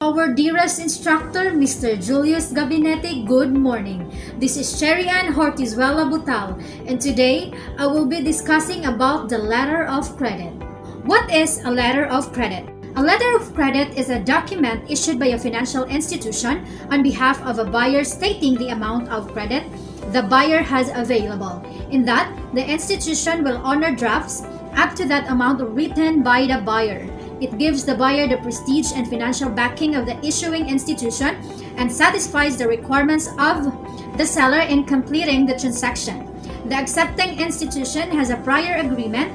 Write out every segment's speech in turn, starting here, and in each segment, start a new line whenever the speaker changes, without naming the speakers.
Our dearest instructor, Mr. Julius Gabinetti, good morning. This is Cherry Ann Hortizuela Butal, and today I will be discussing about the letter of credit. What is a letter of credit? A letter of credit is a document issued by a financial institution on behalf of a buyer stating the amount of credit the buyer has available. In that, the institution will honor drafts up to that amount written by the buyer. It gives the buyer the prestige and financial backing of the issuing institution and satisfies the requirements of the seller in completing the transaction. The accepting institution has a prior agreement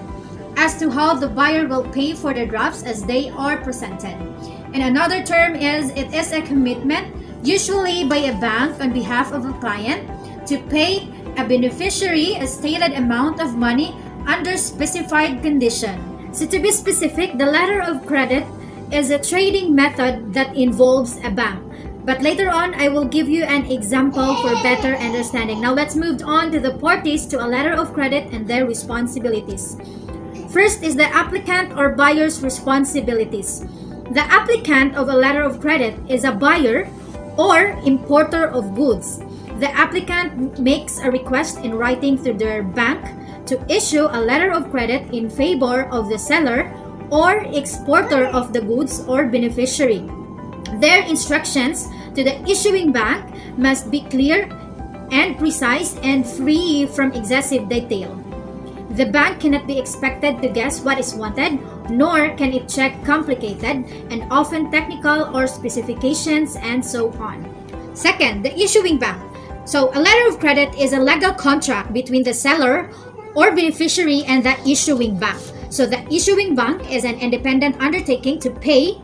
as to how the buyer will pay for the drafts as they are presented. And another term is it is a commitment, usually by a bank on behalf of a client, to pay a beneficiary a stated amount of money under specified condition. So to be specific, the letter of credit is a trading method that involves a bank. But later on, I will give you an example for better understanding. Now let's move on to the parties to a letter of credit and their responsibilities. First is the applicant or buyer's responsibilities. The applicant of a letter of credit is a buyer or importer of goods. The applicant makes a request in writing to their bank to issue a letter of credit in favor of the seller or exporter of the goods or beneficiary. Their instructions to the issuing bank must be clear and precise and free from excessive detail. The bank cannot be expected to guess what is wanted, nor can it check complicated and often technical or specifications and so on. Second, the issuing bank. So a letter of credit is a legal contract between the seller or beneficiary and the issuing bank. So the issuing bank is an independent undertaking to pay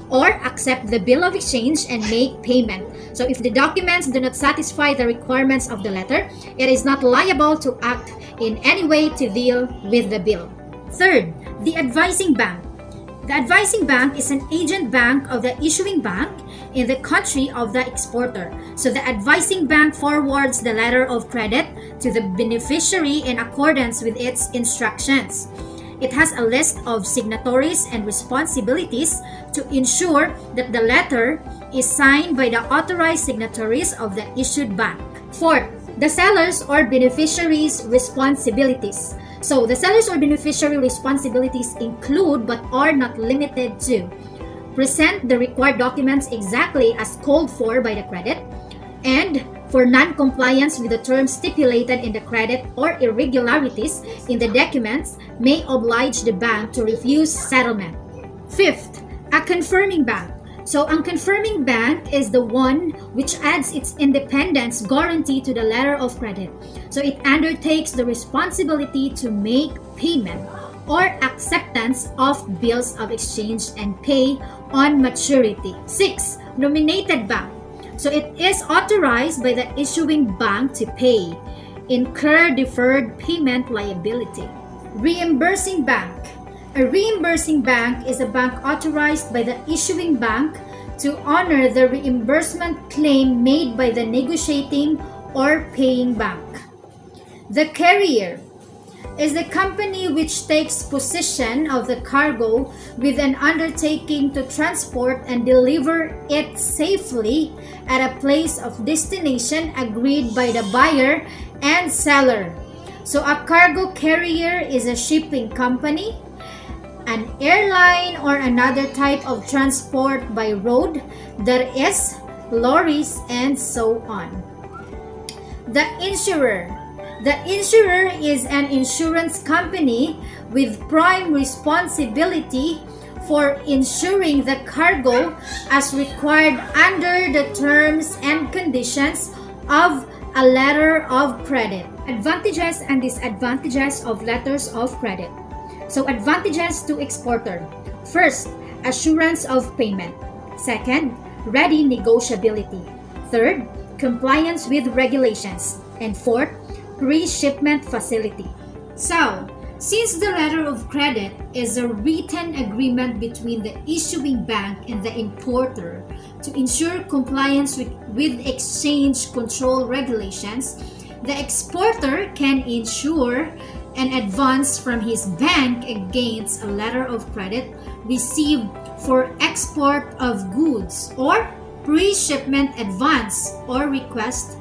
or accept the bill of exchange and make payment. So if the documents do not satisfy the requirements of the letter, it is not liable to act in any way to deal with the bill. Third, the advising bank. The advising bank is an agent bank of the issuing bank in the country of the exporter. So the advising bank forwards the letter of credit to the beneficiary in accordance with its instructions. It has a list of signatories and responsibilities to ensure that the letter is signed by the authorized signatories of the issued bank. Fourth, the seller's or beneficiary's responsibilities. So the seller's or beneficiary responsibilities include but are not limited to present the required documents exactly as called for by the credit, and for non-compliance with the terms stipulated in the credit or irregularities in the documents may oblige the bank to refuse settlement. Fifth, a confirming bank. So a confirming bank is the one which adds its independence guarantee to the letter of credit. So it undertakes the responsibility to make payment or acceptance of bills of exchange and pay on maturity. 6. Nominated bank. So it is authorized by the issuing bank to pay, incur deferred payment liability. Reimbursing bank. A reimbursing bank is a bank authorized by the issuing bank to honor the reimbursement claim made by the negotiating or paying bank. The carrier is the company which takes possession of the cargo with an undertaking to transport and deliver it safely at a place of destination agreed by the buyer and seller. So a cargo carrier is a shipping company, an airline, or another type of transport by road, that is, lorries and so on. The insurer. The insurer is an insurance company with prime responsibility for insuring the cargo as required under the terms and conditions of a letter of credit. Advantages and disadvantages of letters of credit. So advantages to exporter. First, assurance of payment. Second, ready negotiability. Third, compliance with regulations. And fourth, pre-shipment facility. So, since the letter of credit is a written agreement between the issuing bank and the importer to ensure compliance with exchange control regulations, the exporter can insure an advance from his bank against a letter of credit received for export of goods, or pre-shipment advance or request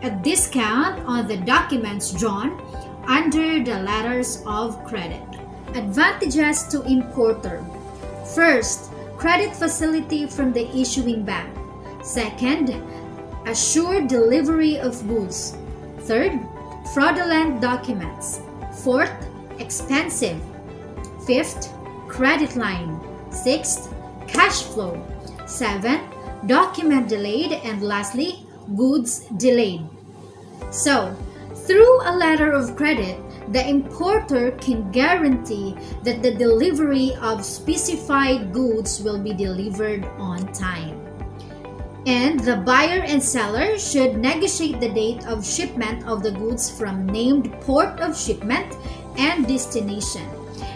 a discount on the documents drawn under the letters of credit. Advantages to importer. First, credit facility from the issuing bank. Second, assured delivery of goods. Third, fraudulent documents. Fourth, expensive. Fifth, credit line. Sixth, cash flow. 7, document delayed. And lastly, goods delayed. So, through a letter of credit, the importer can guarantee that the delivery of specified goods will be delivered on time. And the buyer and seller should negotiate the date of shipment of the goods from named port of shipment and destination.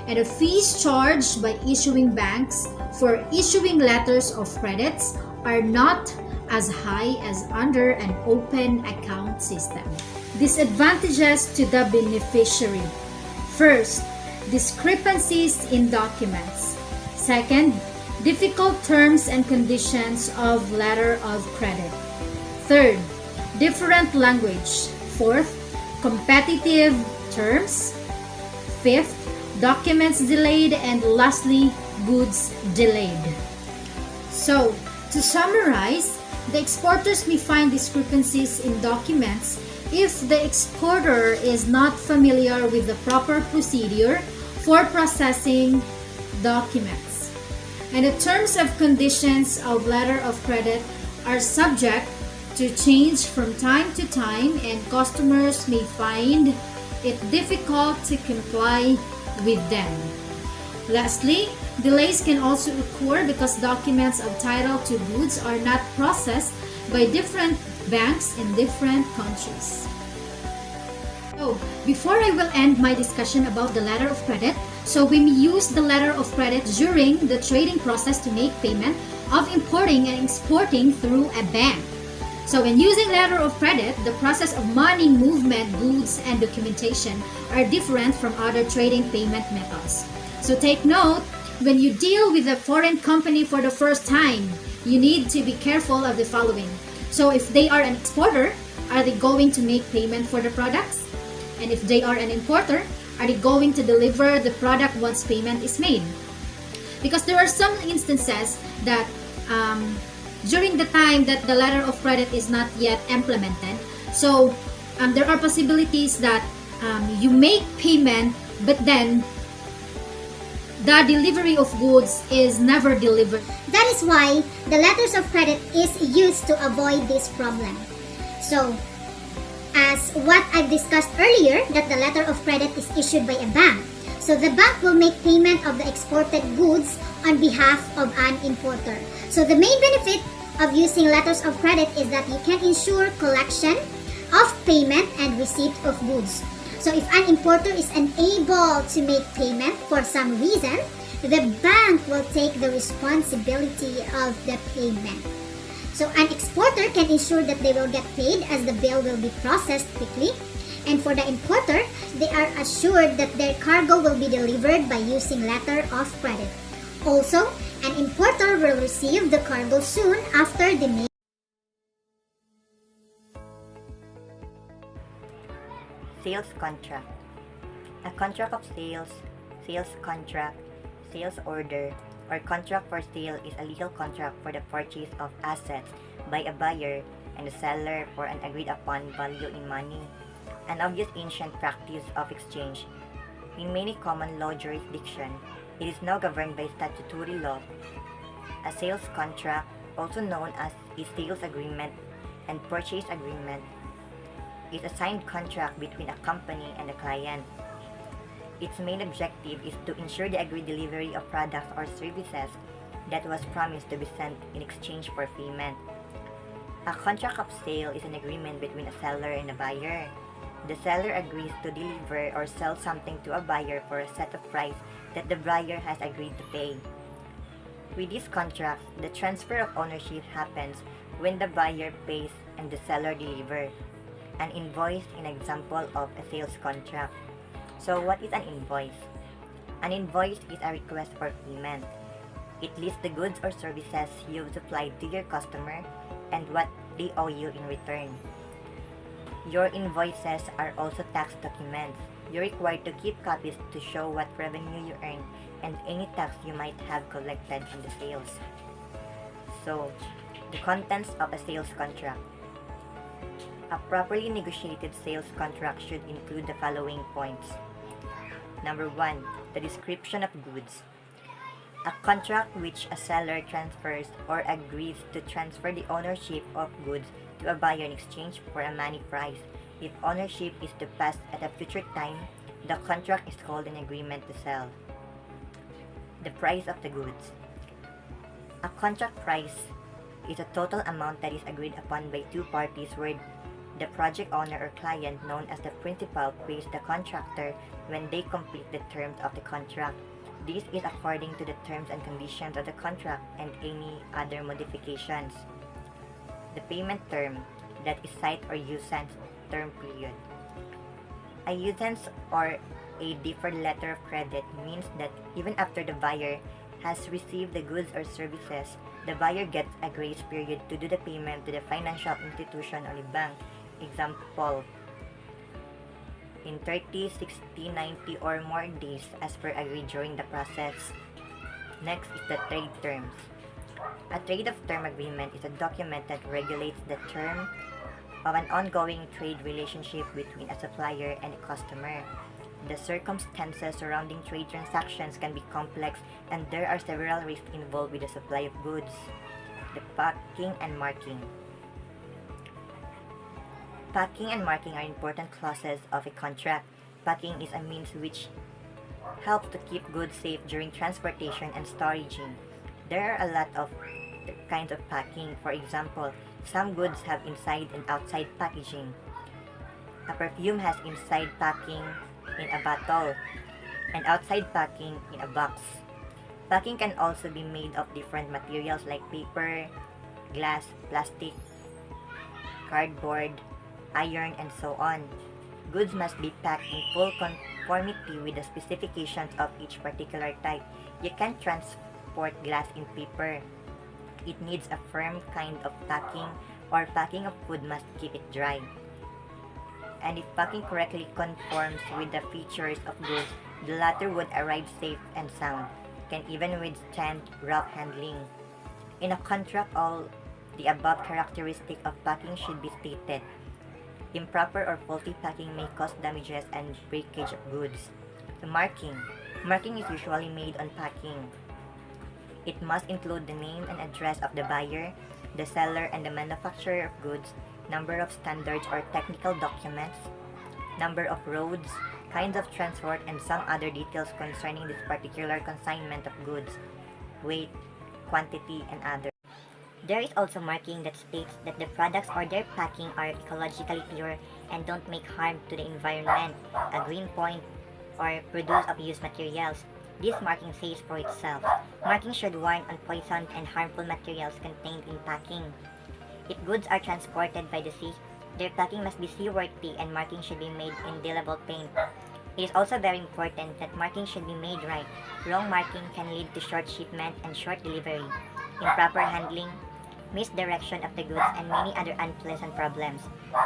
And the fees charged by issuing banks for issuing letters of credits are not as high as under an open account system. Disadvantages to the beneficiary. First, discrepancies in documents. Second, difficult terms and conditions of letter of credit. Third, different language. Fourth, competitive terms. Fifth, documents delayed. And lastly, goods delayed. So, to summarize, the exporters may find discrepancies in documents if the exporter is not familiar with the proper procedure for processing documents. And the terms and conditions of letter of credit are subject to change from time to time, and customers may find it difficult to comply with them. Lastly, delays can also occur because documents of title to goods are not processed by different banks in different countries. So, before I will end my discussion about the letter of credit, so we may use the letter of credit during the trading process to make payment of importing and exporting through a bank. So when using letter of credit, the process of money movement, goods, and documentation are different from other trading payment methods. So take note, when you deal with a foreign company for the first time, you need to be careful of the following. So if they are an exporter, are they going to make payment for the products? And if they are an importer, are they going to deliver the product once payment is made? Because there are some instances that during the time that the letter of credit is not yet implemented, so there are possibilities that you make payment, but then the delivery of goods is never delivered.
That is why the letters of credit is used to avoid this problem. So, as what I've discussed earlier, that the letter of credit is issued by a bank. So the bank will make payment of the exported goods on behalf of an importer. So the main benefit of using letters of credit is that you can ensure collection of payment and receipt of goods. So if an importer is unable to make payment for some reason, the bank will take the responsibility of the payment. So an exporter can ensure that they will get paid as the bill will be processed quickly. And for the importer, they are assured that their cargo will be delivered by using letter of credit. Also, an importer will receive the cargo soon after the mail.
Sales contract. A contract of sales, sales contract, sales order, or contract for sale is a legal contract for the purchase of assets by a buyer and the seller for an agreed upon value in money. An obvious ancient practice of exchange. In many common law jurisdictions, it is now governed by statutory law. A sales contract, also known as a sales agreement and purchase agreement, is a signed contract between a company and a client. Its main objective is to ensure the agreed delivery of products or services that was promised to be sent in exchange for payment. A contract of sale is an agreement between a seller and a buyer. The seller agrees to deliver or sell something to a buyer for a set of price that the buyer has agreed to pay. With these contracts, the transfer of ownership happens when the buyer pays and the seller delivers. An invoice is an example of a sales contract. So what is an invoice? An invoice is a request for payment. It lists the goods or services you've supplied to your customer and what they owe you in return. Your invoices are also tax documents. You're required to keep copies to show what revenue you earned and any tax you might have collected on the sales. So, the contents of a sales contract. A properly negotiated sales contract should include the following points. Number 1. The description of goods. A contract which a seller transfers or agrees to transfer the ownership of goods to a buyer in exchange for a money price. If ownership is to pass at a future time, the contract is called an agreement to sell. The price of the goods. A contract price is a total amount that is agreed upon by two parties where the project owner or client, known as the principal, pays the contractor when they complete the terms of the contract. This is according to the terms and conditions of the contract and any other modifications. The payment term, that is site or usance term period. A usance or a deferred letter of credit means that even after the buyer has received the goods or services, the buyer gets a grace period to do the payment to the financial institution or the bank. Example, in 30, 60, 90 or more days as per agreed during the process. Next is the trade terms. A trade of term agreement is a document that regulates the term of an ongoing trade relationship between a supplier and a customer. The circumstances surrounding trade transactions can be complex and there are several risks involved with the supply of goods. The packing and marking. Packing and marking are important clauses of a contract. Packing is a means which helps to keep goods safe during transportation and storaging. There are a lot of kinds of packing. For example, some goods have inside and outside packaging. A perfume has inside packing in a bottle and outside packing in a box. Packing can also be made of different materials like paper, glass, plastic, cardboard, iron, and so on. Goods must be packed in full conformity with the specifications of each particular type. You can't transport glass in paper. It needs a firm kind of packing, or packing of food must keep it dry. And if packing correctly conforms with the features of goods, the latter would arrive safe and sound, can even withstand rough handling. In a contract, all the above characteristics of packing should be stated. Improper or faulty packing may cause damages and breakage of goods. The marking. Marking is usually made on packing. It must include the name and address of the buyer, the seller, and the manufacturer of goods, number of standards or technical documents, number of roads, kinds of transport, and some other details concerning this particular consignment of goods, weight, quantity, and others. There is also marking that states that the products or their packing are ecologically pure and don't make harm to the environment, a green point, or produce of used materials. This marking says for itself. Marking should warn on poisoned and harmful materials contained in packing. If goods are transported by the sea, their packing must be seaworthy and marking should be made in indelible paint. It is also very important that marking should be made right. Wrong marking can lead to short shipment and short delivery, improper handling, misdirection of the goods, and many other unpleasant problems.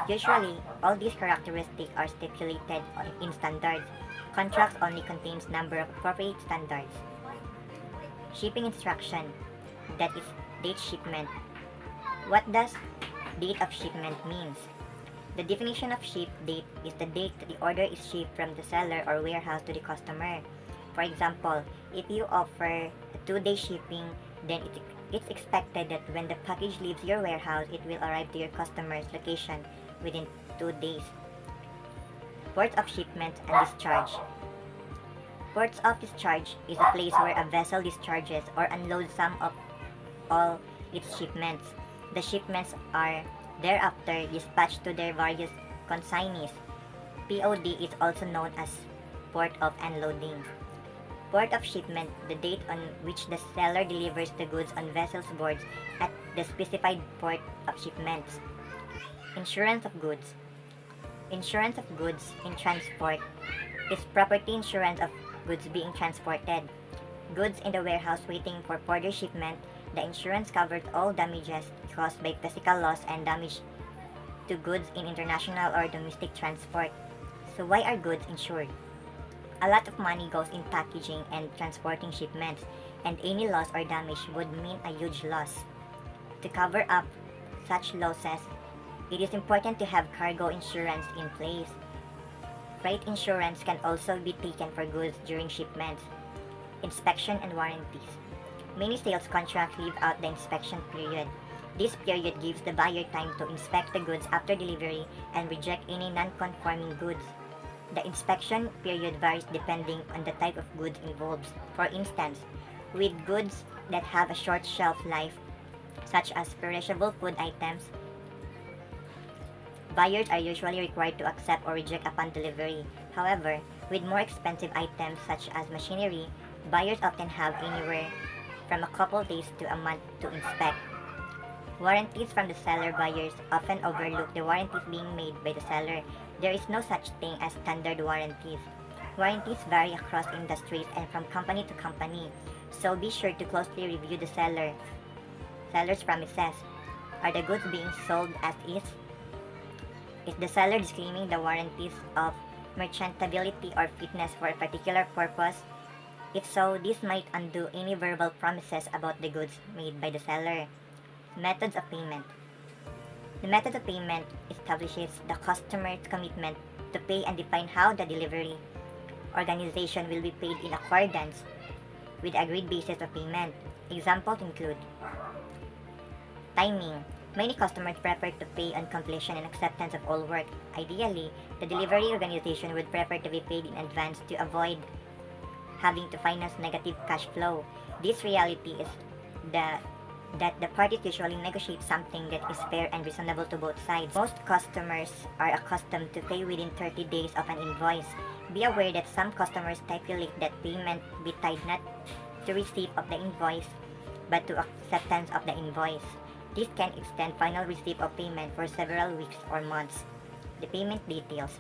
Usually, all these characteristics are stipulated in standards. Contracts only contains number of appropriate standards. Shipping instruction, that is date shipment. What does date of shipment means? The definition of ship date is the date the order is shipped from the seller or warehouse to the customer. For example, if you offer a 2-day shipping, then it's expected that when the package leaves your warehouse, it will arrive to your customer's location within 2 days. Ports of shipment and discharge. Ports of discharge is a place where a vessel discharges or unloads some of all its shipments. The shipments are thereafter dispatched to their various consignees. POD is also known as port of unloading. Port of shipment, the date on which the seller delivers the goods on vessel's boards at the specified port of shipments. Insurance of goods. Insurance of goods in transport is property insurance of goods being transported. goods in the warehouse waiting for further shipment. The insurance covered all damages caused by physical loss and damage to goods in international or domestic transport. So why are goods insured? A lot of money goes in packaging and transporting shipments, and any loss or damage would mean a huge loss. To cover up such losses, it is important to have cargo insurance in place. Freight insurance can also be taken for goods during shipments, inspection, and warranties. Many sales contracts leave out the inspection period. This period gives the buyer time to inspect the goods after delivery and reject any non-conforming goods. The inspection period varies depending on the type of goods involved. For instance, with goods that have a short shelf life, such as perishable food items, buyers are usually required to accept or reject upon delivery. However, with more expensive items such as machinery, buyers often have anywhere from a couple days to a month to inspect. Warranties from the seller. Buyers often overlook the warranties being made by the seller. There is no such thing as standard warranties. Warranties vary across industries and from company to company, so be sure to closely review the seller's promises. Are the goods being sold as is? Is the seller disclaiming the warranties of merchantability or fitness for a particular purpose? If so, this might undo any verbal promises about the goods made by the seller. Methods of payment. The method of payment establishes the customer's commitment to pay and define how the delivery organization will be paid in accordance with the agreed basis of payment. Examples include timing. Many customers prefer to pay on completion and acceptance of all work. Ideally, the delivery organization would prefer to be paid in advance to avoid having to finance negative cash flow. This reality is that the parties usually negotiate something that is fair and reasonable to both sides. Most customers are accustomed to pay within 30 days of an invoice. Be aware that some customers stipulate that payment be tied not to receipt of the invoice, but to acceptance of the invoice. This can extend final receipt of payment for several weeks or months. The payment details.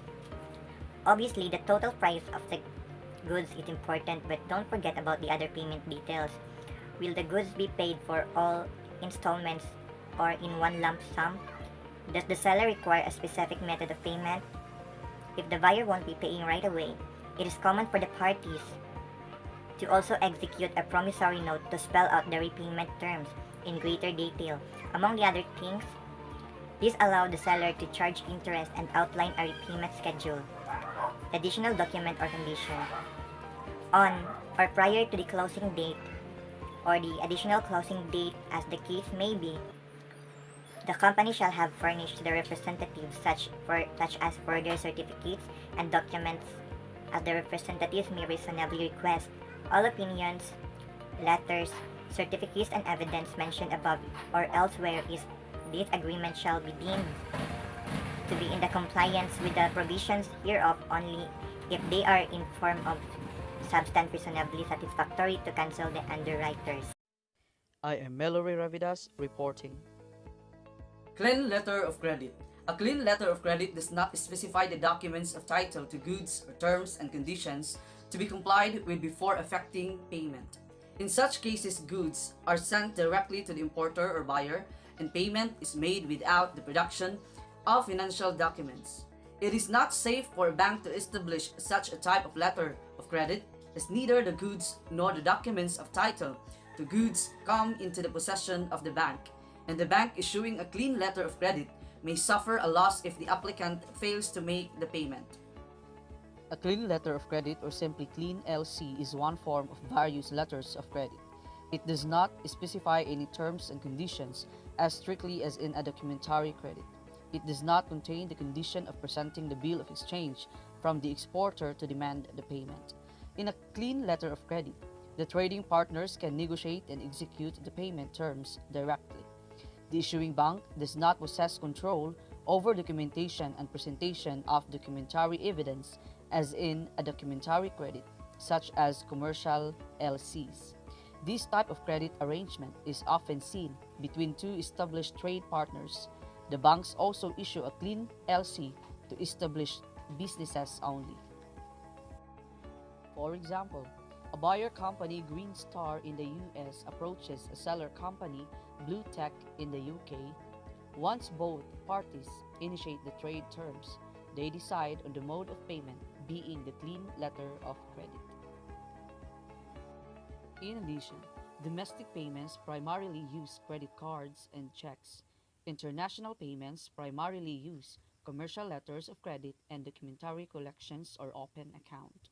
Obviously, the total price of the goods is important, but don't forget about the other payment details. Will the goods be paid for all installments or in one lump sum? Does the seller require a specific method of payment? If the buyer won't be paying right away, it is common for the parties to also execute a promissory note to spell out the repayment terms in greater detail. Among the other things, this allows the seller to charge interest and outline a repayment schedule. Additional document or condition. On or prior to the closing date or the additional closing date as the case may be, the company shall have furnished the representatives such as further certificates and documents as the representatives may reasonably request. All opinions, letters, certificates, and evidence mentioned above or elsewhere is this agreement shall be deemed to be in the compliance with the provisions hereof only if they are in form of substance reasonably satisfactory to cancel the underwriters.
I am Mallory Ravidas reporting.
Clean letter of credit. A clean letter of credit does not specify the documents of title to goods or terms and conditions to be complied with before effecting payment. In such cases, goods are sent directly to the importer or buyer, and payment is made without the production of financial documents. It is not safe for a bank to establish such a type of letter of credit, as neither the goods nor the documents of title to goods come into the possession of the bank, and the bank issuing a clean letter of credit may suffer a loss if the applicant fails to make the payment.
A clean letter of credit, or simply clean LC, is one form of various letters of credit. It does not specify any terms and conditions as strictly as in a documentary credit. It does not contain the condition of presenting the bill of exchange from the exporter to demand the payment. In a clean letter of credit, the trading partners can negotiate and execute the payment terms directly. The issuing bank does not possess control over documentation and presentation of documentary evidence as in a documentary credit, such as commercial LCs. This type of credit arrangement is often seen between two established trade partners. The banks also issue a clean LC to established businesses only. For example, A buyer company, Green Star in the US, approaches a seller company, Blue Tech in the UK. Once both parties initiate the trade terms, they decide on the mode of payment, being the clean letter of credit. In addition, domestic payments primarily use credit cards and checks. International payments primarily use commercial letters of credit and documentary collections or open account.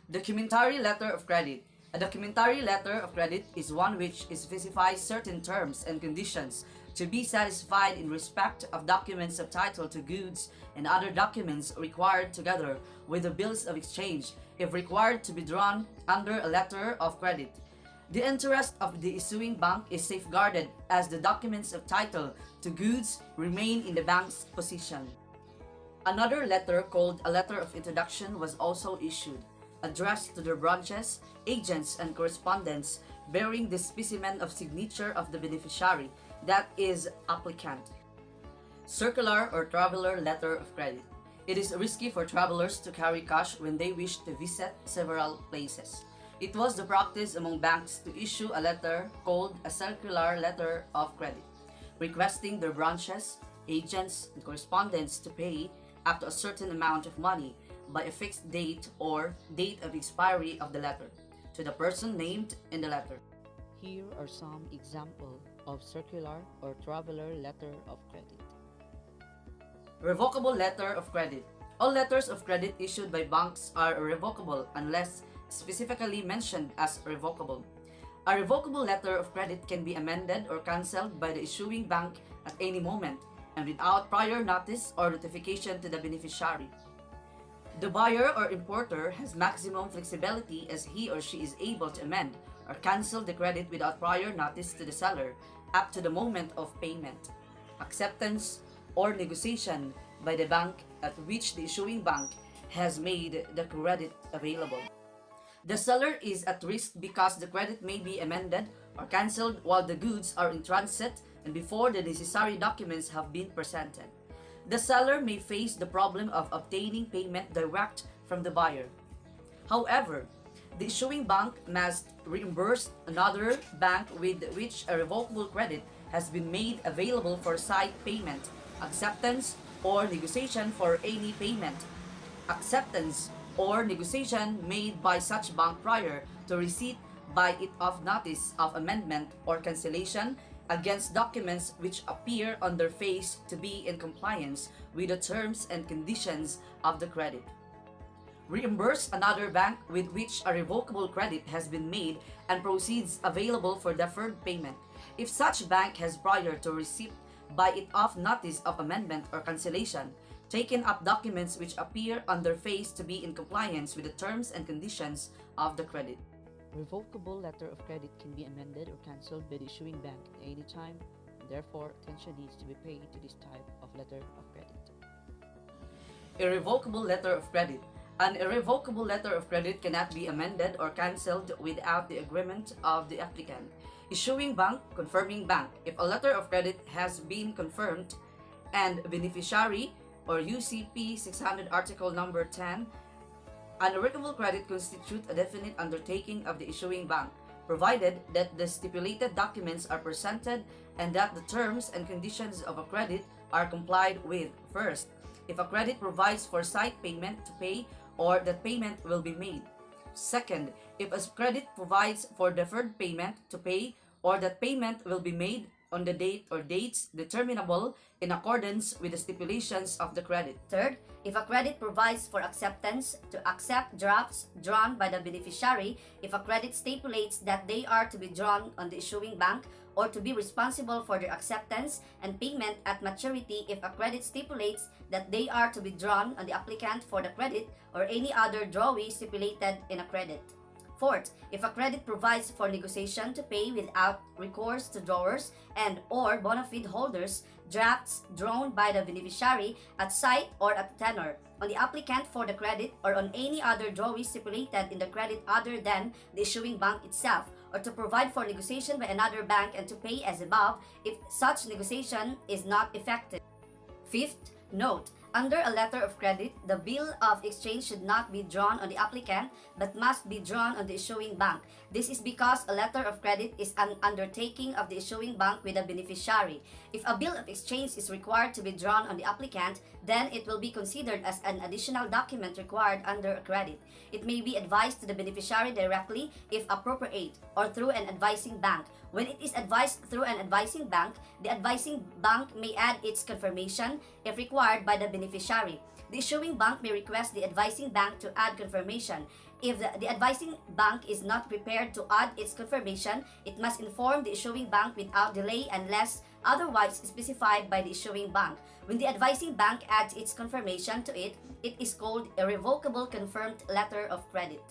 Documentary letter of credit. A documentary letter of credit is one which specifies certain terms and conditions to be satisfied in respect of documents of title to goods and other documents required together with the bills of exchange if required to be drawn under a letter of credit. The interest of the issuing bank is safeguarded as the documents of title to goods remain in the bank's possession. Another letter called a letter of introduction was also issued, addressed to their branches, agents, and correspondents bearing the specimen of signature of the beneficiary, that is, applicant. Circular or traveler letter of credit. It is risky for travelers to carry cash when they wish to visit several places. It was the practice among banks to issue a letter called a circular letter of credit, requesting their branches, agents, and correspondents to pay up to a certain amount of money by a fixed date or date of expiry of the letter to the person named in the letter.
Here are some examples of circular or traveler letter of credit.
Revocable letter of credit. All letters of credit issued by banks are revocable unless specifically mentioned as revocable. A revocable letter of credit can be amended or cancelled by the issuing bank at any moment and without prior notice or notification to the beneficiary. The buyer or importer has maximum flexibility as he or she is able to amend or cancel the credit without prior notice to the seller up to the moment of payment, acceptance, or negotiation by the bank at which the issuing bank has made the credit available. The seller is at risk because the credit may be amended or cancelled while the goods are in transit and before the necessary documents have been presented. The seller may face the problem of obtaining payment direct from the buyer. However, the issuing bank must reimburse another bank with which a revocable credit has been made available for side payment, acceptance, or negotiation for any payment, acceptance, or negotiation made by such bank prior to receipt by it of notice of amendment or cancellation against documents which appear on their face to be in compliance with the terms and conditions of the credit. Reimburse another bank with which a revocable credit has been made and proceeds available for deferred payment if such bank has prior to receipt by it of notice of amendment or cancellation taken up documents which appear on their face to be in compliance with the terms and conditions of the credit.
Revocable letter of credit can be amended or cancelled by the issuing bank at any time, and therefore attention needs to be paid to this type of letter of credit.
Irrevocable letter of credit. An irrevocable letter of credit cannot be amended or cancelled without the agreement of the applicant. Issuing bank, confirming bank. If a letter of credit has been confirmed and beneficiary or UCP 600 Article Number 10, an irrevocable credit constitutes a definite undertaking of the issuing bank, provided that the stipulated documents are presented and that the terms and conditions of a credit are complied with. First, if a credit provides for side payment to pay or that payment will be made. Second, if a credit provides for deferred payment to pay or that payment will be made on the date or dates determinable in accordance with the stipulations of the credit.
Third, if a credit provides for acceptance to accept drafts drawn by the beneficiary, if a credit stipulates that they are to be drawn on the issuing bank or to be responsible for their acceptance and payment at maturity, if a credit stipulates that they are to be drawn on the applicant for the credit or any other drawee stipulated in a credit. Fourth, if a credit provides for negotiation to pay without recourse to drawers and or bona fide holders, drafts drawn by the beneficiary at sight or at tenor on the applicant for the credit or on any other drawee stipulated in the credit other than the issuing bank itself, or to provide for negotiation by another bank and to pay as above if such negotiation is not effective. Fifth, note,
Under a letter of credit, the bill of exchange should not be drawn on the applicant but must be drawn on the issuing bank. This is because a letter of credit is an undertaking of the issuing bank with a beneficiary. If a bill of exchange is required to be drawn on the applicant, then it will be considered as an additional document required under a credit. It may be advised to the beneficiary directly if appropriate, or through an advising bank. When it is advised through an advising bank, the advising bank may add its confirmation if required by the beneficiary. The issuing bank may request the advising bank to add confirmation. If the advising bank is not prepared to add its confirmation, it must inform the issuing bank without delay unless otherwise specified by the issuing bank. When the advising bank adds its confirmation to it, it is called a revocable confirmed letter of credit.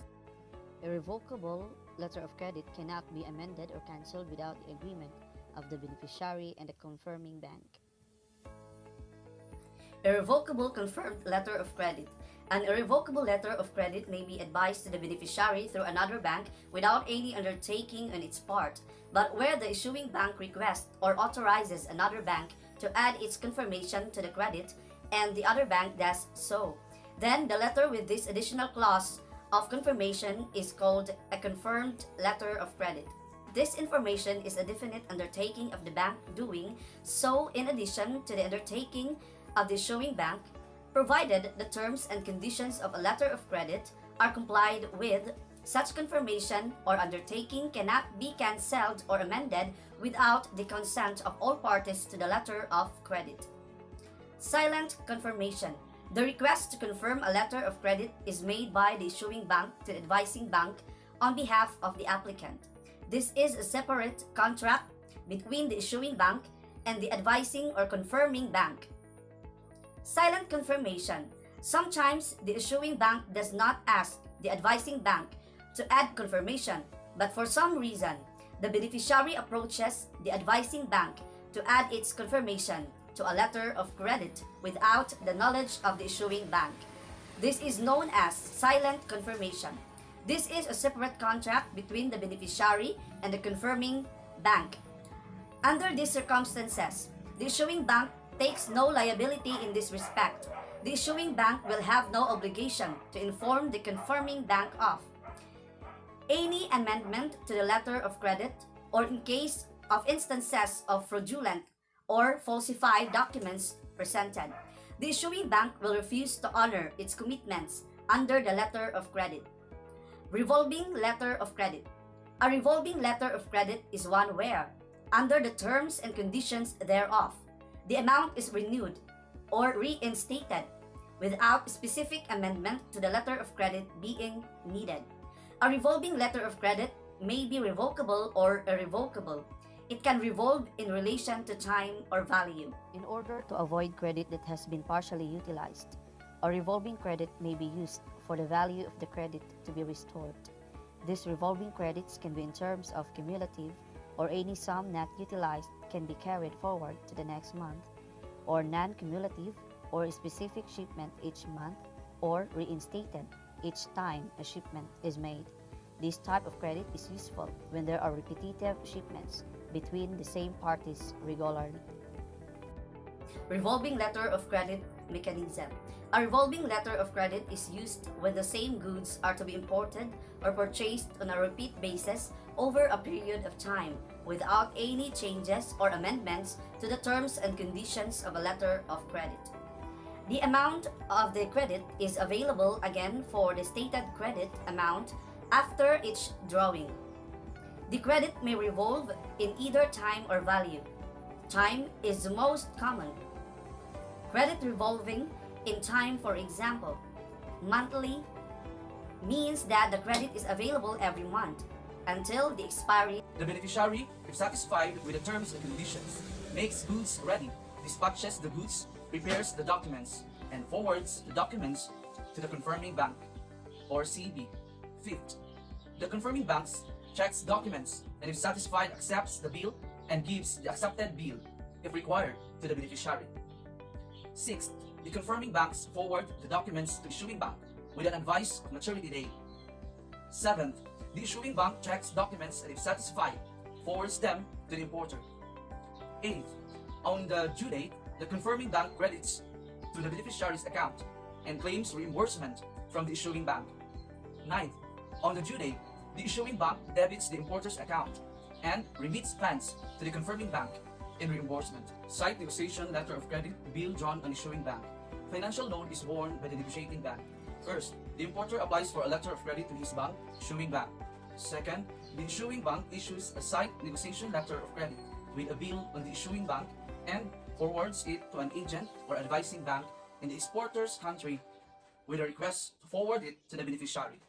A revocable letter of credit cannot be amended or cancelled without the agreement of the beneficiary and the confirming bank.
A revocable confirmed letter of credit. An irrevocable letter of credit may be advised to the beneficiary through another bank without any undertaking on its part, but where the issuing bank requests or authorizes another bank to add its confirmation to the credit and the other bank does so, then the letter with this additional clause of confirmation is called a confirmed letter of credit. This information is a definite undertaking of the bank doing so in addition to the undertaking of the issuing bank, provided the terms and conditions of a letter of credit are complied with. Such confirmation or undertaking cannot be cancelled or amended without the consent of all parties to the letter of credit. Silent confirmation. The request to confirm a letter of credit is made by the issuing bank to the advising bank on behalf of the applicant. This is a separate contract between the issuing bank and the advising or confirming bank. Silent confirmation. Sometimes the issuing bank does not ask the advising bank to add confirmation, but for some reason, the beneficiary approaches the advising bank to add its confirmation to a letter of credit without the knowledge of the issuing bank. This is known as silent confirmation. This is a separate contract between the beneficiary and the confirming bank. Under these circumstances, the issuing bank takes no liability in this respect. The issuing bank will have no obligation to inform the confirming bank of any amendment to the letter of credit, or in case of instances of fraudulent or falsified documents presented. The issuing bank will refuse to honor its commitments under the letter of credit. Revolving letter of credit. A revolving letter of credit is one where, under the terms and conditions thereof, the amount is renewed or reinstated without specific amendment to the letter of credit being needed. A revolving letter of credit may be revocable or irrevocable. It can revolve in relation to time or value.
In order to avoid credit that has been partially utilized, a revolving credit may be used for the value of the credit to be restored. These revolving credits can be in terms of cumulative, or any sum not utilized can be carried forward to the next month, or non-cumulative, or a specific shipment each month, or reinstated each time a shipment is made. This type of credit is useful when there are repetitive shipments between the same parties regularly.
Revolving letter of credit mechanism. A revolving letter of credit is used when the same goods are to be imported or purchased on a repeat basis over a period of time without any changes or amendments to the terms and conditions of a letter of credit. The amount of the credit is available again for the stated credit amount after each drawing. The credit may revolve in either time or value. Time is the most common. Credit revolving in time, for example, monthly, means that the credit is available every month until the expiry.
The beneficiary, if satisfied with the terms and conditions, makes goods ready, dispatches the goods, prepares the documents, and forwards the documents to the confirming bank, or CB. Fifth, the confirming bank checks documents and if satisfied accepts the bill and gives the accepted bill, if required, to the beneficiary. Sixth, the confirming banks forward the documents to issuing bank with an advice of maturity date. Seventh, the issuing bank checks documents and if satisfied, forwards them to the importer. Eighth, on the due date, the confirming bank credits to the beneficiary's account and claims reimbursement from the issuing bank. 9th, on the due date, the issuing bank debits the importer's account and remits funds to the confirming bank in reimbursement. Cite negotiation letter of credit bill drawn on issuing bank. Financial loan is borne by the negotiating bank. First, the importer applies for a letter of credit to his bank, issuing bank. Second, the issuing bank issues a site negotiation letter of credit with a bill on the issuing bank and forwards it to an agent or advising bank in the exporter's country with a request to forward it to the beneficiary.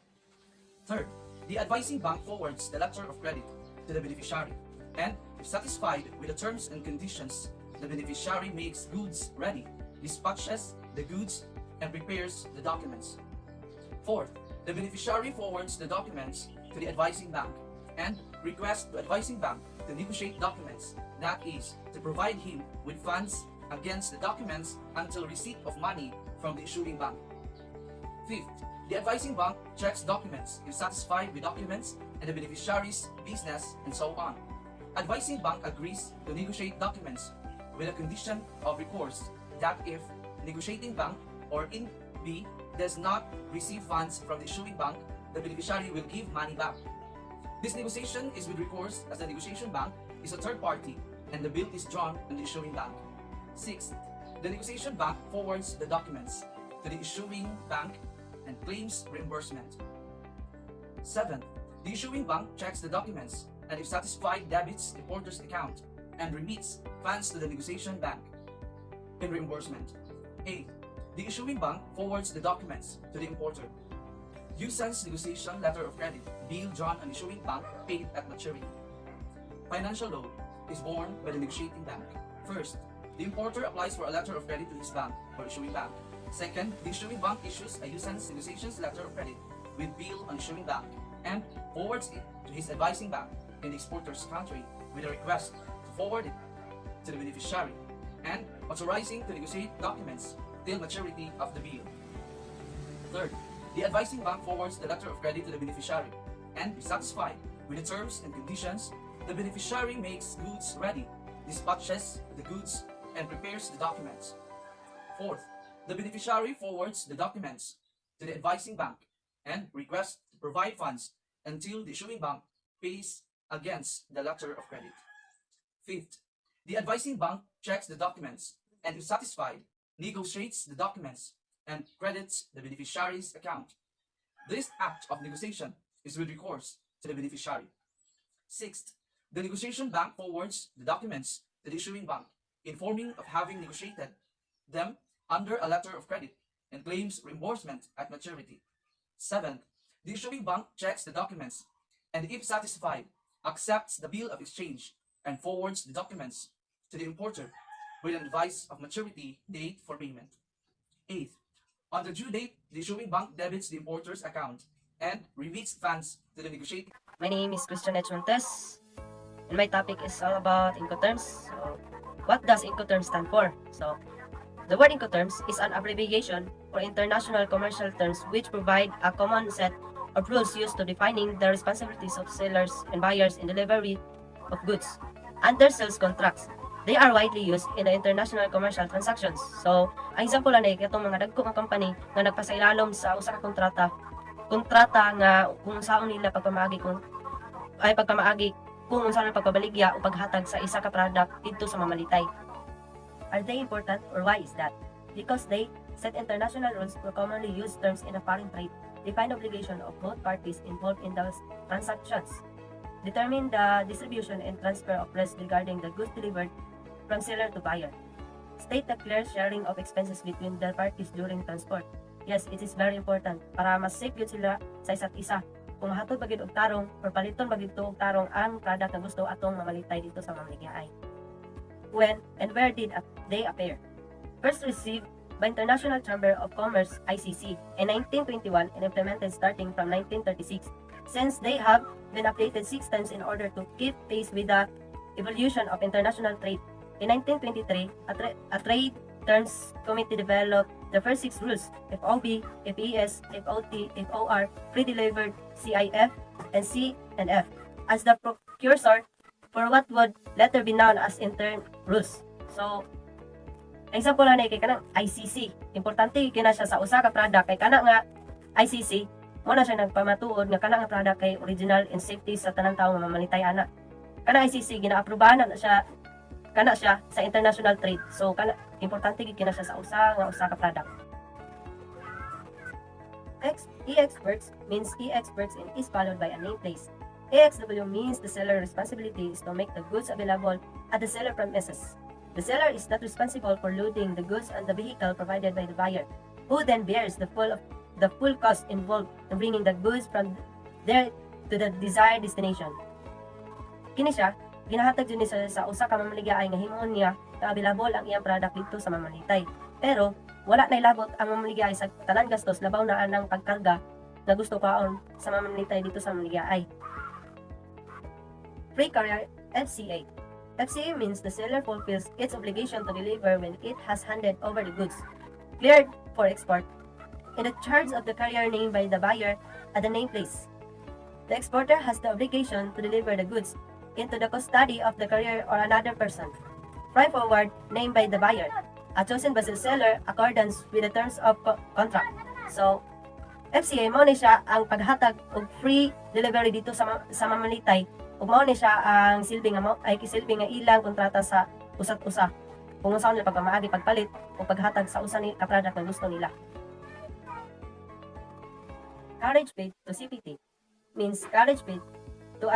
Third, the advising bank forwards the letter of credit to the beneficiary, and if satisfied with the terms and conditions, the beneficiary makes goods ready, dispatches the goods, and prepares the documents. Fourth, the beneficiary forwards the documents to the advising bank and requests the advising bank to negotiate documents, that is, to provide him with funds against the documents until receipt of money from the issuing bank. Fifth, the advising bank checks documents if satisfied with documents and the beneficiary's business, and so on. Advising bank agrees to negotiate documents with a condition of recourse that if negotiating bank or INB does not receive funds from the issuing bank, the beneficiary will give money back. This negotiation is with recourse as the negotiation bank is a third party and the bill is drawn on the issuing bank. Sixth, the negotiation bank forwards the documents to the issuing bank and claims reimbursement. Seventh, the issuing bank checks the documents and if satisfied debits the importer's account and remits funds to the negotiation bank in reimbursement. Eighth, the issuing bank forwards the documents to the importer. USAN's negotiation letter of credit bill drawn on issuing bank paid at maturity. Financial loan is borne by the negotiating bank. First, the importer applies for a letter of credit to his bank or issuing bank. Second, the issuing bank issues a USAN's negotiations letter of credit with bill on issuing bank and forwards it to his advising bank in the exporter's country with a request to forward it to the beneficiary and authorizing to negotiate documents till maturity of the bill. Third, the advising bank forwards the letter of credit to the beneficiary and, if satisfied with the terms and conditions, the beneficiary makes goods ready, dispatches the goods, and prepares the documents. Fourth, the beneficiary forwards the documents to the advising bank and requests to provide funds until the issuing bank pays against the letter of credit. Fifth, the advising bank checks the documents and, if satisfied, negotiates the documents and credits the beneficiary's account. This act of negotiation is with recourse to the beneficiary. Sixth, the negotiation bank forwards the documents to the issuing bank, informing of having negotiated them under a letter of credit and claims reimbursement at maturity. Seventh, the issuing bank checks the documents and, if satisfied, accepts the bill of exchange and forwards the documents to the importer with an advice of maturity date for payment. Eighth, on the due date, the issuing bank debits the importer's account and remits funds to the negotiating.
My name is Christian H. Montes, and my topic is all about Incoterms. So, what does Incoterms stand for? So, the word Incoterms is an abbreviation for international commercial terms which provide a common set of rules used to defining the responsibilities of sellers and buyers in delivery of goods under sales contracts. They are widely used in the international commercial transactions. So, ang example na itong mga dagko nga company nga nagpasailalom sa usa ka kontrata nga kung saan nila pagpamaagi kung unsa pagpabaligya o paghatag sa isa ka product dito sa mamalitay. Are they important, or why is that? Because they set international rules for commonly used terms in a foreign trade, define obligation of both parties involved in those transactions, determine the distribution and transfer of risk regarding the goods delivered from seller to buyer, state the clear sharing of expenses between the parties during transport. Yes, it is very important para mas safe yun sila sa isa't isa. Kung hatod bagid og tarong or paliton bagid og tarong ang product na gusto atong mamalitay dito sa mamaligyaay. When and where did they appear? First received by International Chamber of Commerce (ICC) in 1921 and implemented starting from 1936. Since they have been updated 6 times in order to keep pace with the evolution of international trade. In 1923, a Trade Terms Committee developed the first 6 rules: FOB, FES, FOT, FOR, pre-delivered, CIF, and C and F, as the precursor for what would later be known as intern rules. So, Example na kay kanang ICC. Importante kina siya sa usa ka product kay kana nga ICC mo na siya nagpamatuod nga kana nga product kay original and safety sa tanang tawo nga mamalitay ana. Kana ICC ginaaprobahan na siya kana siya sa international trade. So kana importante gid kina siya sa usa ka product. EX works means EX works and is followed by a name place. AXW means the seller responsibility is to make the goods available at the seller premises. The seller is not responsible for loading the goods on the vehicle provided by the buyer, who then bears the full cost involved in bringing the goods from there to the desired destination. Kini siya ginahatag jud ni sa usa ka mamaligay nga himuon niya na available ang iyang product dito sa mamalitay. Pero wala na ilabot ang mamaligay sa tanan gastos labaw na anang pagkarga na gusto kaon sa mamalitay dito sa mamaligay. Free carrier FCA. FCA means the seller fulfills its obligation to deliver when it has handed over the goods cleared for export in the charge of the carrier named by the buyer at the named place. The exporter has the obligation to deliver the goods into the custody of the carrier or another person. Freight forward named by the buyer, chosen by the seller accordance with the terms of contract. So, FCA mo ni siya ang paghatag og free delivery dito sa mamalitay ug mao ni siya ang silbing nga ilang kontrata sa usat usa. Kung unsa nila pagpamaagi pagpalit o paghatag sa usa ni ka product nga gusto nila. Carriage paid to CPT means carriage paid to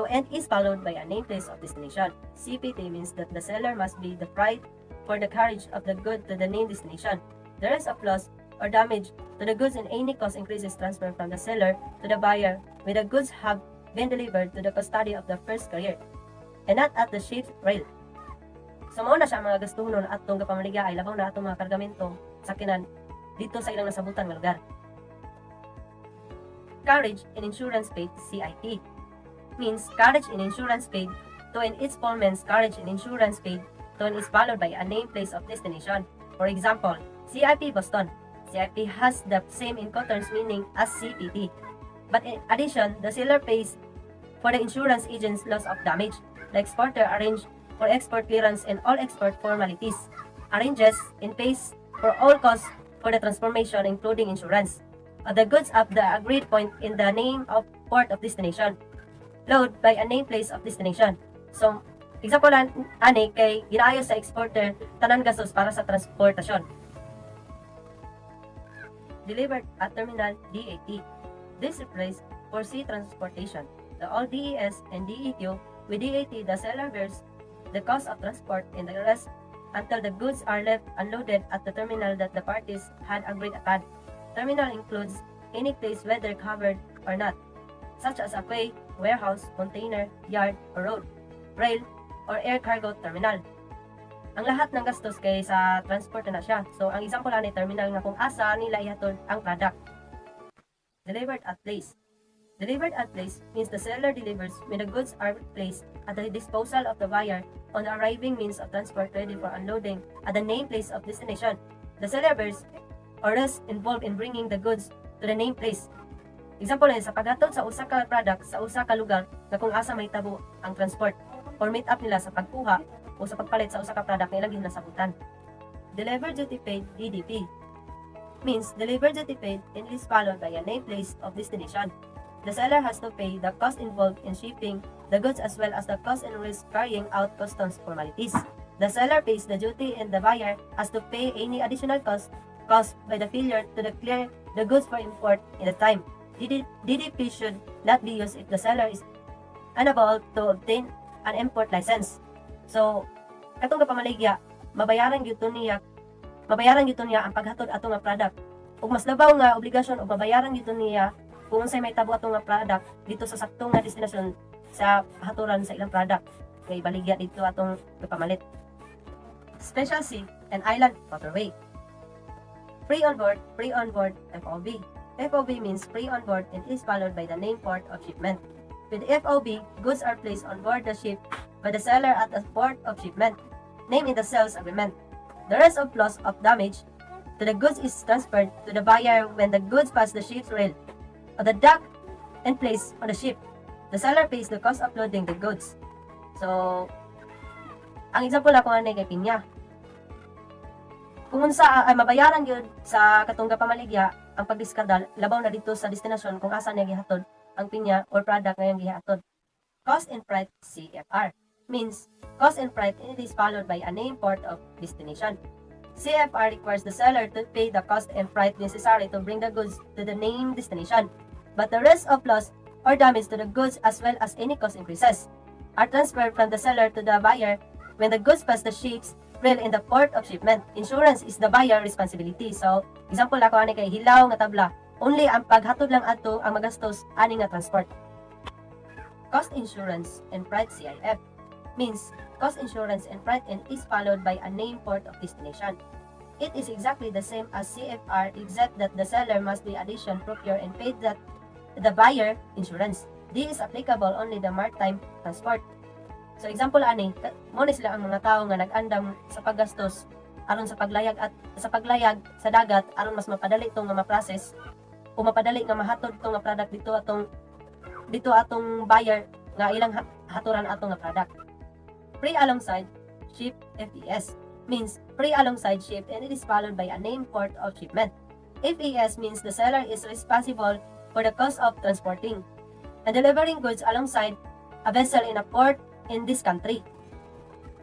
and is followed by a name place of destination. CPT means that the seller must be the price for the carriage of the good to the named destination. The rest of loss or damage to the goods and any cost increases transferred from the seller to the buyer when the goods have been delivered to the custody of the first carrier and not at the ship's rail. So mao na siya mga gastuhon atong gapamaligay labaw na atong mga kargamento sakinan dito sa ilang nasabutan nga lugar. Carriage and insurance paid CIP means carriage and insurance paid to and its installments. Carriage and insurance paid to and is followed by a name place of destination. For example, CIP Boston. CIP has the same Incoterms meaning as CPT. But in addition, the seller pays for the insurance agent's loss of damage. The exporter arranges for export clearance and all export formalities, arranges and pays for all costs for the transformation including insurance of the goods at the agreed point in the name of port of destination, load by a name place of destination. So, example ani kay ginaayo sa exporter tanan gastos para sa transportasyon. Delivered at terminal DAT. This replaces for sea transportation. The all DES and DEQ with DAT, the seller bears the cost of transport and the rest until the goods are left unloaded at the terminal that the parties had agreed upon. Terminal includes any place whether covered or not, such as a quay, warehouse, container, yard, or road, rail, or air cargo terminal. Ang lahat ng gastos kay sa transport na siya. So, ang example ni terminal nga kung asa nila ihatod ang product. Delivered at place. Delivered at place means the seller delivers when the goods are placed at the disposal of the buyer on the arriving means of transport ready for unloading at the named place of destination. The seller bears or is involved in bringing the goods to the named place. Example sa paghatod sa usa ka product sa usa ka lugar na kung asa may tabo ang transport or meet up nila sa pagkuha o sa pagpalit sa usa ka product na ilang nasabutan. Delivered duty paid DDP means delivered duty paid and is followed by a name place of destination. The seller has to pay the cost involved in shipping the goods as well as the cost and risk carrying out customs formalities. The seller pays the duty and the buyer has to pay any additional cost by the failure to clear the goods for import in the time. DDP should not be used if the seller is unable to obtain an import license. So, katong kapamaligya, mabayaran gyud niya ang paghatod ato nga product. Ug mas labaw nga obligasyon og mabayaran gyud niya kung unsay may tabo ato nga product dito sa saktong nga destinasyon sa haturan sa ilang product kay baligya dito atong pamalit. Special sea and island waterway. Free on board FOB. FOB means free on board and is followed by the name port of shipment. With FOB, goods are placed on board the ship by the seller at the port of shipment, named in the sales agreement. The rest of loss of damage to the goods is transferred to the buyer when the goods pass the ship's rail or the dock and placed on the ship. The seller pays the cost of loading the goods. So, ang example ako nga kay Pinya. kung unsa ay mabayaran gyud sa katong pamaligya ang pagdiskarda labaw na dito sa destinasyon kung asa niya gihatod ang pinya or product nga iyang gihatod. Cost and freight CFR means cost and freight, and it is followed by a name port of destination. CFR requires the seller to pay the cost and freight necessary to bring the goods to the named destination, but the risk of loss or damage to the goods as well as any cost increases are transferred from the seller to the buyer when the goods pass the ships rail in the port of shipment. Insurance is the buyer responsibility. So, example ako ani kay hilaw nga tabla, only ang paghatod lang adto ang magastos ani nga transport. Cost insurance and freight CIF means cost insurance and freight, and is followed by a name port of destination. It is exactly the same as CFR except that the seller must be addition procure and pay that the buyer insurance. This is applicable only the maritime transport. So example ani, mo ni sila ang mga tao nga nag-andam sa paggastos aron sa paglayag sa dagat aron mas mapadali tong nga ma-process o mapadali nga mahatod tong nga product dito atong buyer nga ilang haturan atong nga product. Free alongside ship FES means free alongside ship, and it is followed by a name port of shipment. FES means the seller is responsible for the cost of transporting and delivering goods alongside a vessel in a port in this country.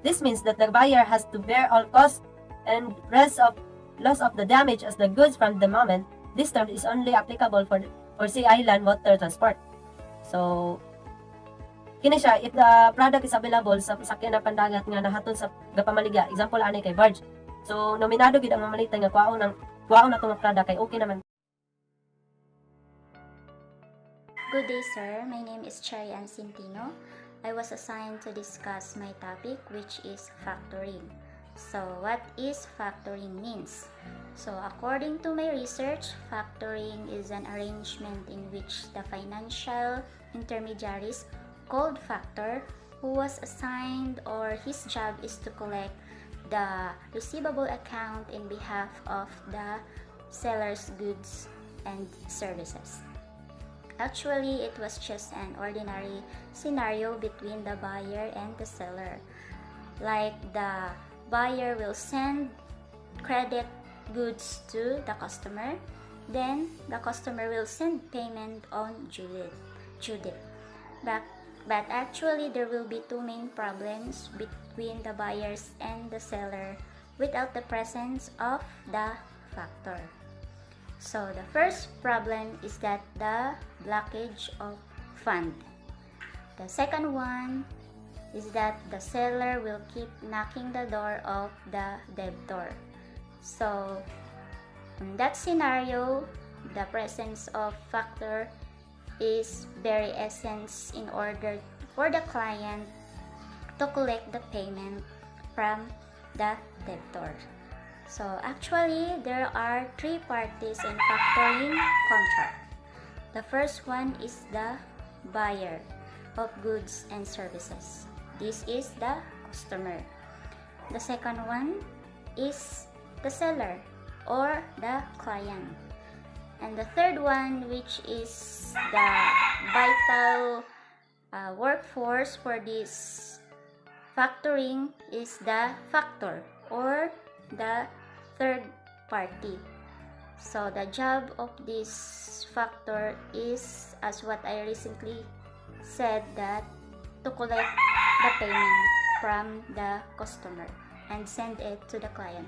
This means that the buyer has to bear all costs and loss of the damage as the goods from the moment. This term is only applicable for sea island water transport. So, kini siya, if the product is available sa sakyan na pandagat nga nahatod sa gapamaligya, example ani kay barge. So, nominado gid ang mamalitay nga kuwaon na tong product kay okay naman.
Good day, sir. My name is Cherry Ann Centino. I was assigned to discuss my topic, which is factoring. So, what is factoring means? So, according to my research, factoring is an arrangement in which the financial intermediaries called factor, who was assigned or his job is to collect the receivable account in behalf of the seller's goods and services. Actually, it was just an ordinary scenario between the buyer and the seller. Like the buyer will send credit goods to the customer, then the customer will send payment on due date. But actually, there will be two main problems between the buyers and the seller without the presence of the factor. So the first problem is that the blockage of fund. The second one is that the seller will keep knocking the door of the debtor. So in that scenario, the presence of factor is very essence in order for the client to collect the payment from the debtor. So actually, there are three parties in factoring contract. The first one is the buyer of goods and services. This is the customer. The second one is the seller or the client. And the third one, which is the vital workforce for this factoring, is the factor or the third party. So the job of this factor is, as what I recently said, that to collect the payment from the customer and send it to the client.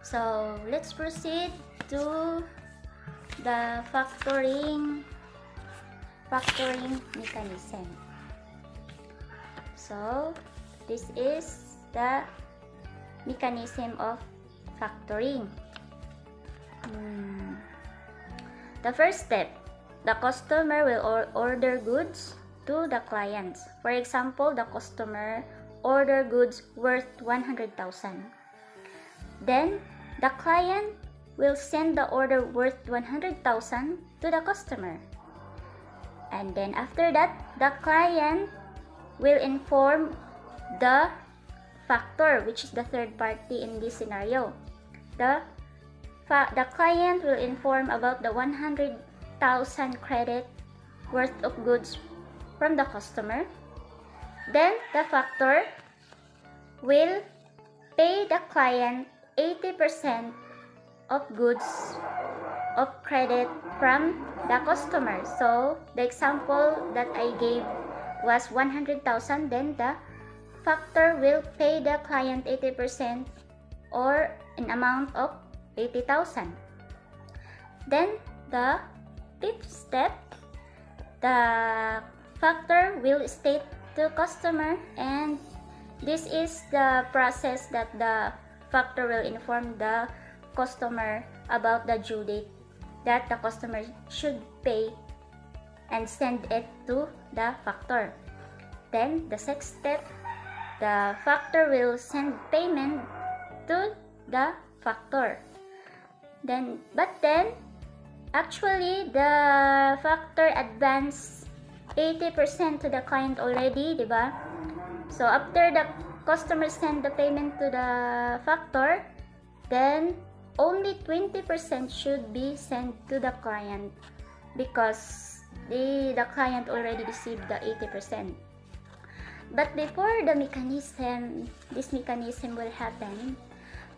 So let's proceed to the factoring mechanism. So this is the mechanism of factoring. The first step, the customer will order goods to the clients. For example, the customer order goods worth 100,000. Then the client will send the order worth 100,000 to the customer. And then after that, the client will inform the factor, which is the third party in this scenario. The client will inform about the 100,000 credit worth of goods from the customer. Then the factor will pay the client 80% of goods of credit from the customer. So the example that I gave was 100,000, then the factor will pay the client 80% or an amount of 80,000. Then the fifth step, the factor will state to customer, and this is the process that the factor will inform the customer about the due date that the customer should pay and send it to the factor. Then the sixth step, the factor will send payment to the factor. But then actually the factor advanced 80% to the client already, diba? So after the customer send the payment to the factor, then only 20% should be sent to the client because the client already received the 80%. But before this mechanism will happen,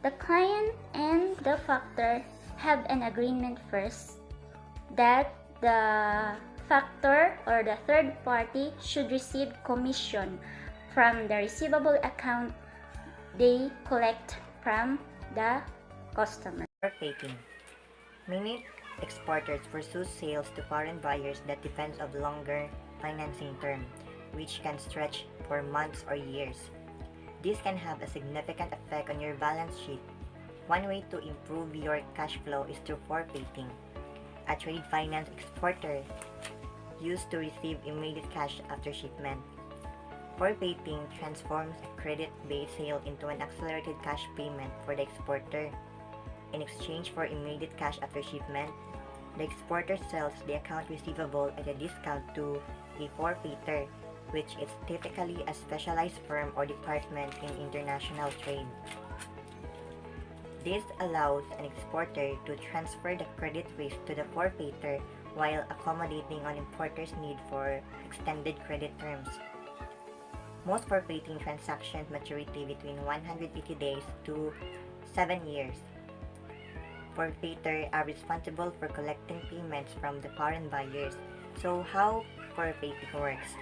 the client and the factor have an agreement first that the factor or the third party should receive commission from the receivable account they collect from the customer.
Forfeiting. Many exporters pursue sales to foreign buyers that depends on longer financing term, which can stretch for months or years. This can have a significant effect on your balance sheet. One way to improve your cash flow is through forfeiting. A trade finance exporter used to receive immediate cash after shipment. Forfeiting transforms a credit-based sale into an accelerated cash payment for the exporter. In exchange for immediate cash after shipment, the exporter sells the account receivable at a discount to a forfeiter, which is typically a specialized firm or department in international trade. This allows an exporter to transfer the credit risk to the forfeiter while accommodating an importer's need for extended credit terms. Most forfeiting transactions maturity between 180 days to 7 years. Forfeiters are responsible for collecting payments from the foreign buyers. So how forfeiting works?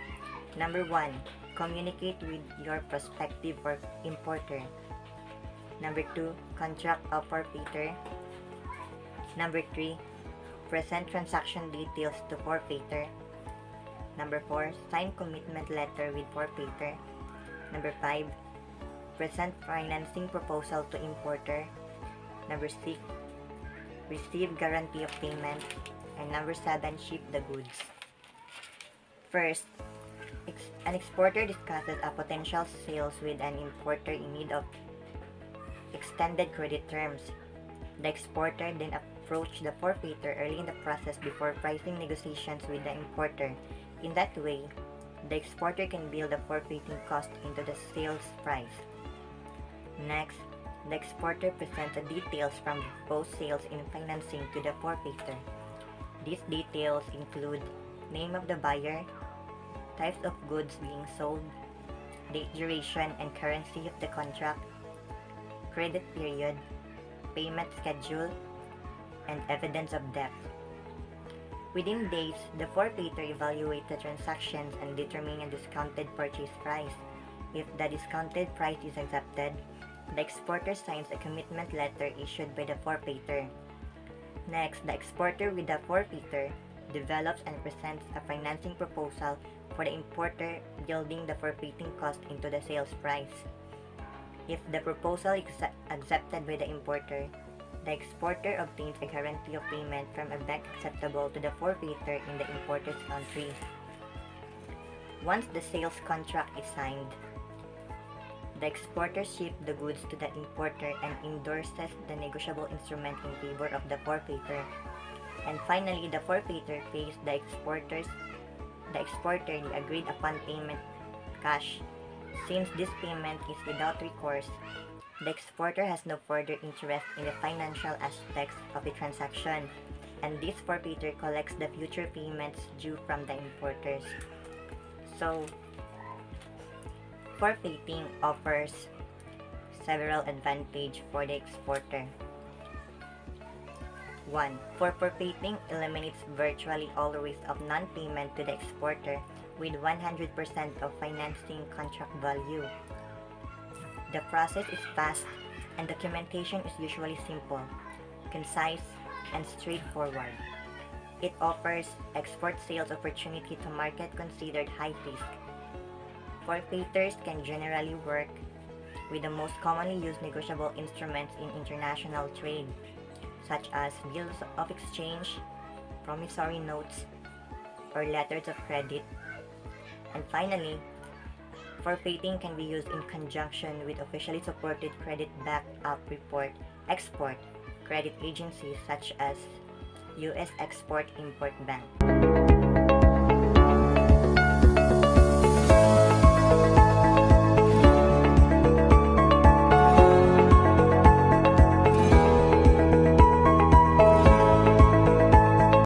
Number 1. Communicate with your prospective importer. Number 2. Contract a forfeiter. Number 3. Present transaction details to forfeiter. Number 4. Sign commitment letter with forfeiter. Number 5. Present financing proposal to importer. Number 6. Receive guarantee of payment. And number 7. Ship the goods. First, an exporter discusses a potential sales with an importer in need of extended credit terms. The exporter then approaches the forfeiter early in the process before pricing negotiations with the importer. In that way, the exporter can build the forfeiting cost into the sales price. Next, the exporter presents the details from the proposed sales in financing to the forfeiter. These details include name of the buyer, types of goods being sold, date, duration, and currency of the contract, credit period, payment schedule, and evidence of debt. Within days, the forfeiter evaluates the transactions and determines a discounted purchase price. If the discounted price is accepted, the exporter signs a commitment letter issued by the forfeiter. Next, the exporter with the forfeiter develops and presents a financing proposal for the importer, building the forfeiting cost into the sales price. If the proposal is accepted by the importer, the exporter obtains a guarantee of payment from a bank acceptable to the forfeiter in the importer's country. Once the sales contract is signed, the exporter ships the goods to the importer and endorses the negotiable instrument in favor of the forfeiter. And finally, the forfeiter pays the exporter the agreed upon payment cash. Since this payment is without recourse, the exporter has no further interest in the financial aspects of the transaction, and this forfeiter collects the future payments due from the importers. So, forfeiting offers several advantages for the exporter. 1. Forfeiting eliminates virtually all risk of non-payment to the exporter with 100% of financing contract value. The process is fast and documentation is usually simple, concise, and straightforward. It offers export sales opportunity to market considered high risk. Forfeiters can generally work with the most commonly used negotiable instruments in international trade, such as bills of exchange, promissory notes, or letters of credit. And finally, forfeiting can be used in conjunction with officially supported credit backed-up report export credit agencies such as U.S. Export-Import Bank.